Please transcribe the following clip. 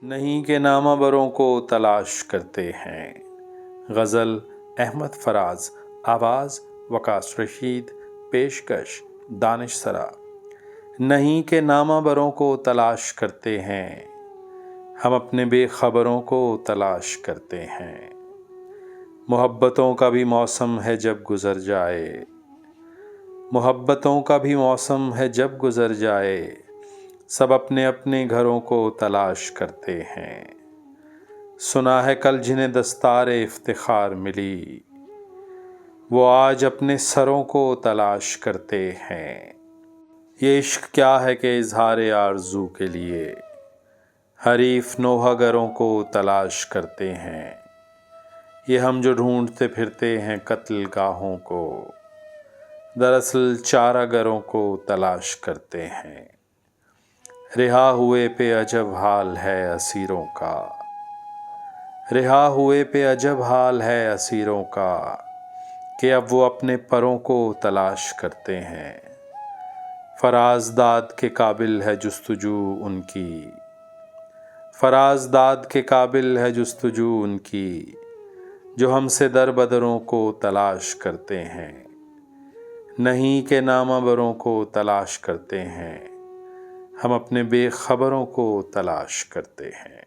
نہیں کہ نامہ بروں کو تلاش کرتے ہیں۔ غزل احمد فراز، آواز وقاص رشید، پیشکش دانش سرا۔ نہیں کہ نامہ بروں کو تلاش کرتے ہیں، ہم اپنے بے خبروں کو تلاش کرتے ہیں۔ محبتوں کا بھی موسم ہے جب گزر جائے، محبتوں کا بھی موسم ہے جب گزر جائے، سب اپنے اپنے گھروں کو تلاش کرتے ہیں۔ سنا ہے کل جنہیں دستار افتخار ملی، وہ آج اپنے سروں کو تلاش کرتے ہیں۔ یہ عشق کیا ہے کہ اظہار آرزو کے لیے حریف نوحہ گروں کو تلاش کرتے ہیں۔ یہ ہم جو ڈھونڈتے پھرتے ہیں قتل گاہوں کو، دراصل چارہ گروں کو تلاش کرتے ہیں۔ رہا ہوئے پہ عجب حال ہے اسیروں کا، رہا ہوئے پہ عجب حال ہے اسیروں کا، کہ اب وہ اپنے پروں کو تلاش کرتے ہیں۔ فراز داد کے قابل ہے جستجو ان کی، فراز داد کے قابل ہے جستجو ان کی، جو ہم سے در بدروں کو تلاش کرتے ہیں۔ نہیں کہ نامہ بروں کو تلاش کرتے ہیں، ہم اپنے بے خبروں کو تلاش کرتے ہیں۔